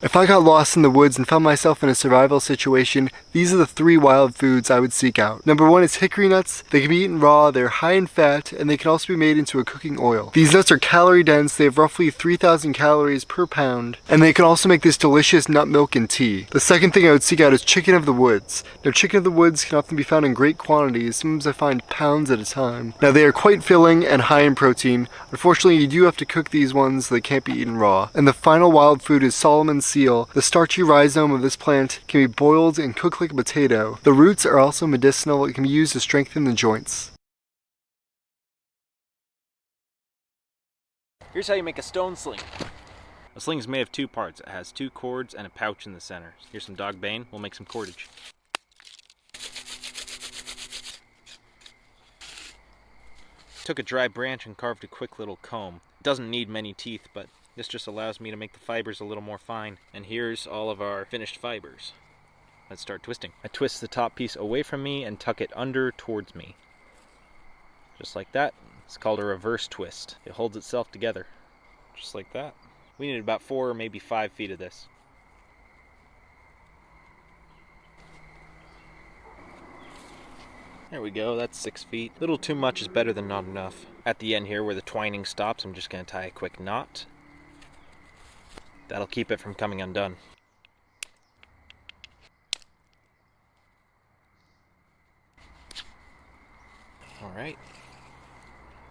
If I got lost in the woods and found myself in a survival situation, these are the 3 wild foods I would seek out. Number 1 is hickory nuts. They can be eaten raw, they're high in fat, and they can also be made into a cooking oil. These nuts are calorie dense, they have roughly 3,000 calories per pound, and they can also make this delicious nut milk and tea. The second thing I would seek out is chicken of the woods. Now, chicken of the woods can often be found in great quantities, sometimes I find pounds at a time. Now, they are quite filling and high in protein. Unfortunately, you do have to cook these ones so they can't be eaten raw. And the final wild food is Solomon seal. The starchy rhizome of this plant can be boiled and cooked like a potato. The roots are also medicinal. It can be used to strengthen the joints. Here's how you make a stone sling. A sling is made of 2 parts. It has 2 cords and a pouch in the center. Here's some dog bane. We'll make some cordage. Took a dry branch and carved a quick little comb. It doesn't need many teeth, but this just allows me to make the fibers a little more fine. And here's all of our finished fibers. Let's start twisting. I twist the top piece away from me and tuck it under towards me. Just like that. It's called a reverse twist. It holds itself together. Just like that. We needed about 4 or maybe 5 feet of this. There we go, that's 6 feet. A little too much is better than not enough. At the end here where the twining stops, I'm just going to tie a quick knot. That'll keep it from coming undone. Alright,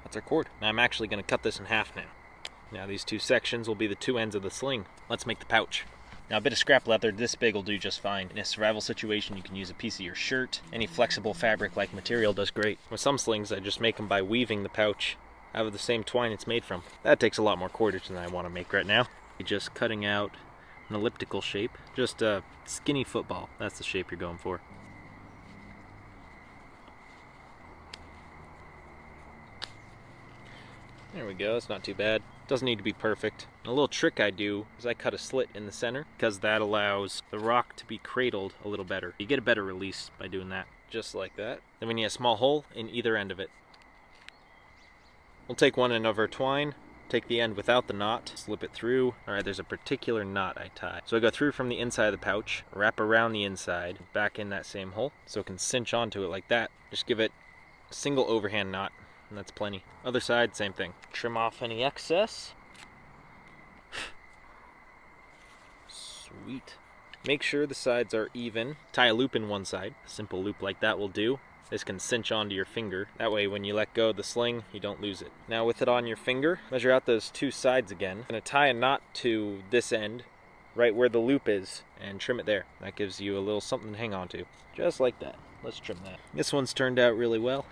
that's our cord. Now I'm actually going to cut this in half now. Now these 2 sections will be the 2 ends of the sling. Let's make the pouch. Now a bit of scrap leather this big will do just fine. In a survival situation you can use a piece of your shirt. Any flexible fabric like material does great. With some slings I just make them by weaving the pouch out of the same twine it's made from. That takes a lot more cordage than I want to make right now. Just cutting out an elliptical shape. Just a skinny football. That's the shape you're going for. There we go, it's not too bad. Doesn't need to be perfect. And a little trick I do is I cut a slit in the center because that allows the rock to be cradled a little better. You get a better release by doing that, just like that. Then we need a small hole in either end of it. We'll take one end of our twine, take the end without the knot, slip it through. Alright, there's a particular knot I tie. So I go through from the inside of the pouch, wrap around the inside, back in that same hole, so it can cinch onto it like that. Just give it a single overhand knot. And that's plenty. Other side, same thing. Trim off any excess. Sweet. Make sure the sides are even. Tie a loop in one side. A simple loop like that will do. This can cinch onto your finger. That way when you let go of the sling, you don't lose it. Now with it on your finger, measure out those 2 sides again. I'm going to tie a knot to this end, right where the loop is, and trim it there. That gives you a little something to hang on to. Just like that. Let's trim that. This one's turned out really well.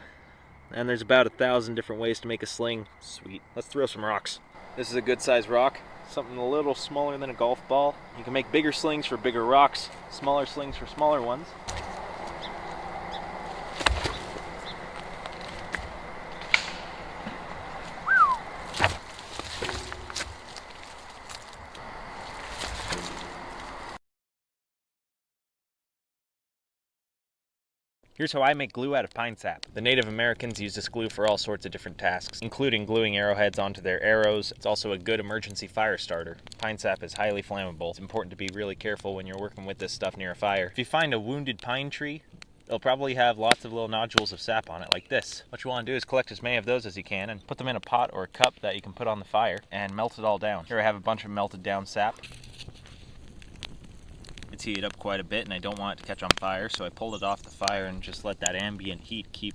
And there's about 1,000 different ways to make a sling. Sweet. Let's throw some rocks. This is a good size rock. Something a little smaller than a golf ball. You can make bigger slings for bigger rocks, smaller slings for smaller ones. Here's how I make glue out of pine sap. The Native Americans used this glue for all sorts of different tasks, including gluing arrowheads onto their arrows. It's also a good emergency fire starter. Pine sap is highly flammable. It's important to be really careful when you're working with this stuff near a fire. If you find a wounded pine tree, they'll probably have lots of little nodules of sap on it like this. What you want to do is collect as many of those as you can and put them in a pot or a cup that you can put on the fire and melt it all down. Here I have a bunch of melted down sap. It's heated up quite a bit and I don't want it to catch on fire, so I pulled it off the fire and just let that ambient heat keep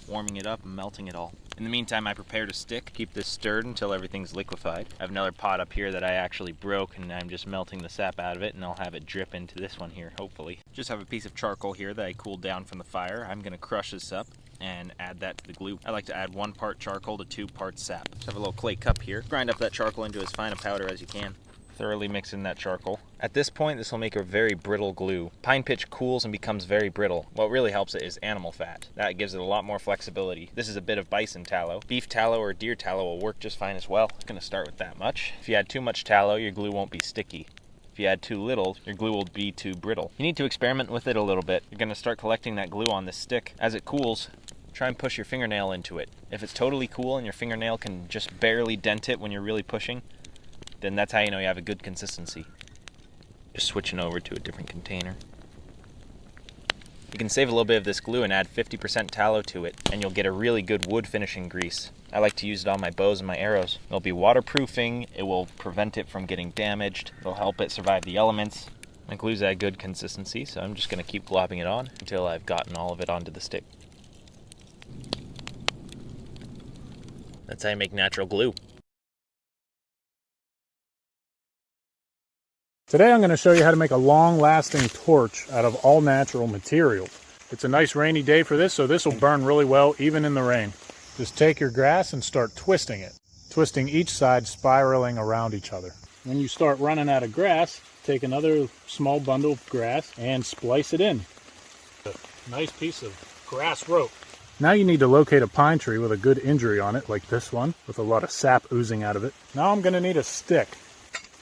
warming it up and melting it all. In the meantime, I prepared a stick. Keep this stirred until everything's liquefied. I have another pot up here that I actually broke and I'm just melting the sap out of it, and I'll have it drip into this one here, hopefully. Just have a piece of charcoal here that I cooled down from the fire. I'm gonna crush this up and add that to the glue. I like to add 1 part charcoal to 2 parts sap. Just have a little clay cup here. Grind up that charcoal into as fine a powder as you can. Thoroughly mix in that charcoal. At this point, this will make a very brittle glue. Pine pitch cools and becomes very brittle. What really helps it is animal fat. That gives it a lot more flexibility. This is a bit of bison tallow. Beef tallow or deer tallow will work just fine as well. I'm gonna start with that much. If you add too much tallow, your glue won't be sticky. If you add too little, your glue will be too brittle. You need to experiment with it a little bit. You're gonna start collecting that glue on this stick. As it cools, try and push your fingernail into it. If it's totally cool and your fingernail can just barely dent it when you're really pushing, then that's how you know you have a good consistency. Just switching over to a different container. You can save a little bit of this glue and add 50% tallow to it, and you'll get a really good wood finishing grease. I like to use it on my bows and my arrows. It'll be waterproofing, it will prevent it from getting damaged, it'll help it survive the elements. My glue's at a good consistency, so I'm just going to keep globbing it on until I've gotten all of it onto the stick. That's how you make natural glue. Today I'm going to show you how to make a long-lasting torch out of all natural materials. It's a nice rainy day for this, so this will burn really well even in the rain. Just take your grass and start twisting it. Twisting each side, spiraling around each other. When you start running out of grass, take another small bundle of grass and splice it in. A nice piece of grass rope. Now you need to locate a pine tree with a good injury on it, like this one, with a lot of sap oozing out of it. Now I'm going to need a stick,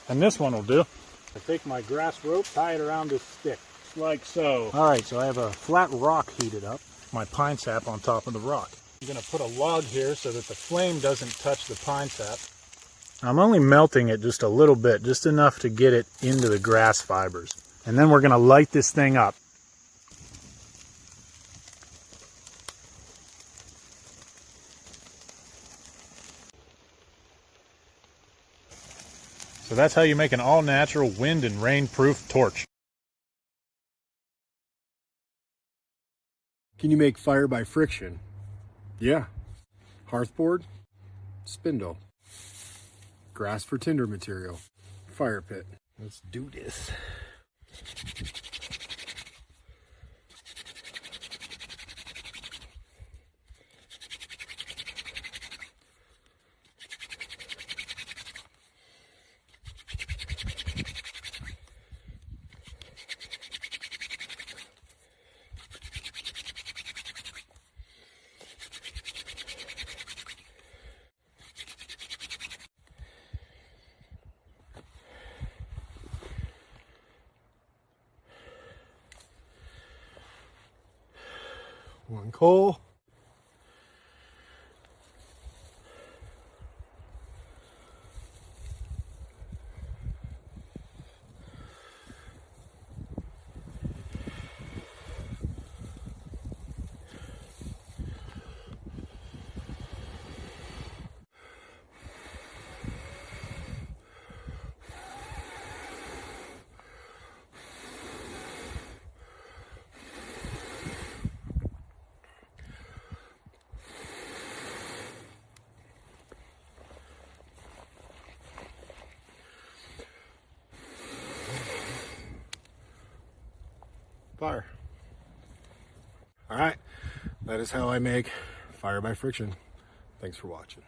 and this one will do. I take my grass rope, tie it around this stick, just like so. Alright, so I have a flat rock heated up, my pine sap on top of the rock. I'm going to put a log here so that the flame doesn't touch the pine sap. I'm only melting it just a little bit, just enough to get it into the grass fibers. And then we're going to light this thing up. So that's how you make an all-natural wind and rain-proof torch. Can you make fire by friction? Yeah. Hearthboard, spindle, grass for tinder material, fire pit. Let's do this. One coal. Fire. All right, that is how I make fire by friction. Thanks for watching.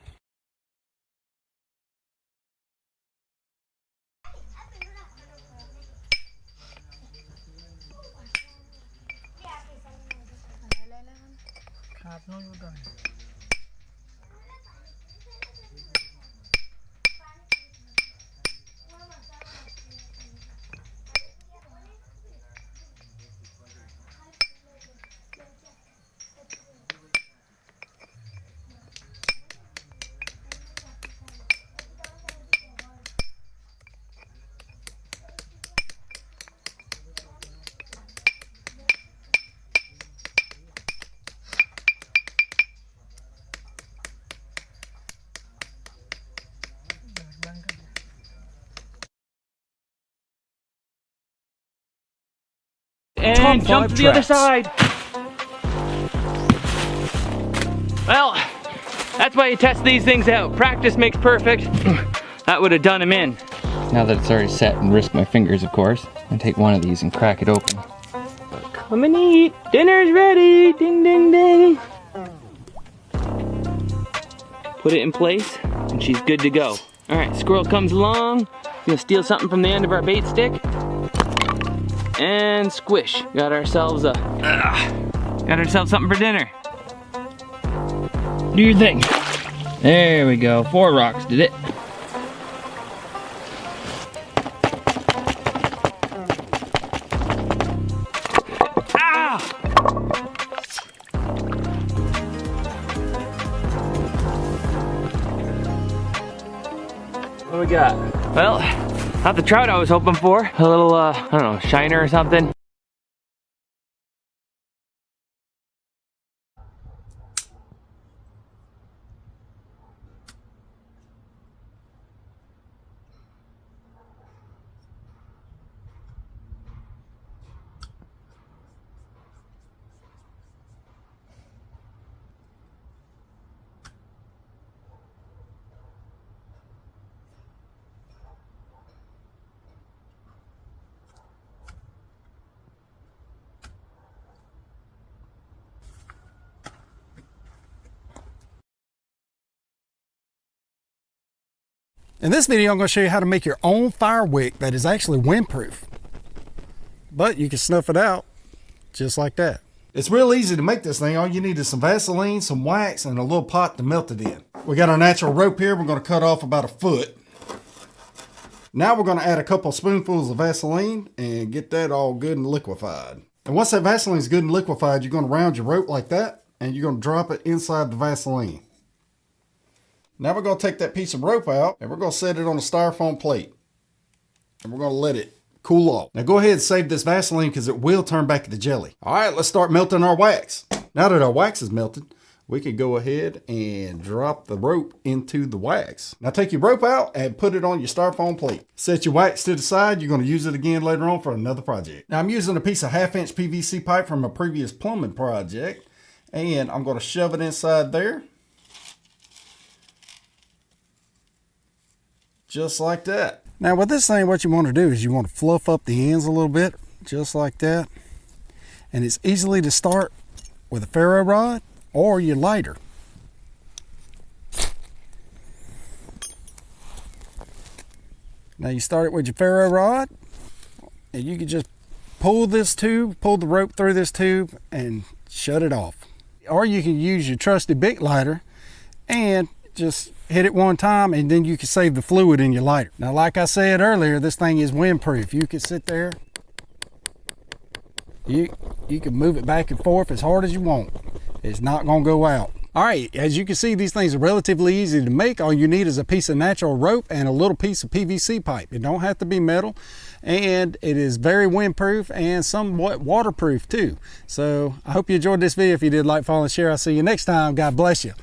And jump to the other side. Well, that's why you test these things out. Practice makes perfect. That would have done him in. Now that it's already set and risk my fingers, of course, I take one of these and crack it open. Come and eat. Dinner's ready. Ding, ding, ding. Put it in place, and she's good to go. All right, squirrel comes along. Gonna steal something from the end of our bait stick. And squish. Got ourselves something for dinner. Do your thing. There we go. 4 rocks did it. Ah! What do we got? Well, Not the trout I was hoping for. A little, I don't know, shiner or something. In this video, I'm going to show you how to make your own fire wick that is actually windproof. But you can snuff it out just like that. It's real easy to make this thing. All you need is some Vaseline, some wax, and a little pot to melt it in. We got our natural rope here. We're going to cut off about a foot. Now we're going to add a couple spoonfuls of Vaseline and get that all good and liquefied. And once that Vaseline is good and liquefied, you're going to round your rope like that, and you're going to drop it inside the Vaseline. Now we're going to take that piece of rope out and we're going to set it on a styrofoam plate. And we're going to let it cool off. Now go ahead and save this Vaseline because it will turn back into jelly. All right, let's start melting our wax. Now that our wax is melted, we can go ahead and drop the rope into the wax. Now take your rope out and put it on your styrofoam plate. Set your wax to the side. You're going to use it again later on for another project. Now I'm using a piece of 1/2-inch PVC pipe from a previous plumbing project. And I'm going to shove it inside there. Just like that. Now with this thing, what you want to do is you want to fluff up the ends a little bit, just like that. And it's easily to start with a ferro rod or your lighter. Now you start it with your ferro rod, and you can just pull this tube, pull the rope through this tube and shut it off. Or you can use your trusty Bic lighter and just hit it one time, and then you can save the fluid in your lighter. Now, like I said earlier, this thing is windproof. You can sit there, you can move it back and forth as hard as you want. It's not gonna go out. All right, as you can see, these things are relatively easy to make. All you need is a piece of natural rope and a little piece of PVC pipe. It don't have to be metal, and it is very windproof and somewhat waterproof too. So I hope you enjoyed this video. If you did, like, follow, and share. I'll see you next time. God bless you.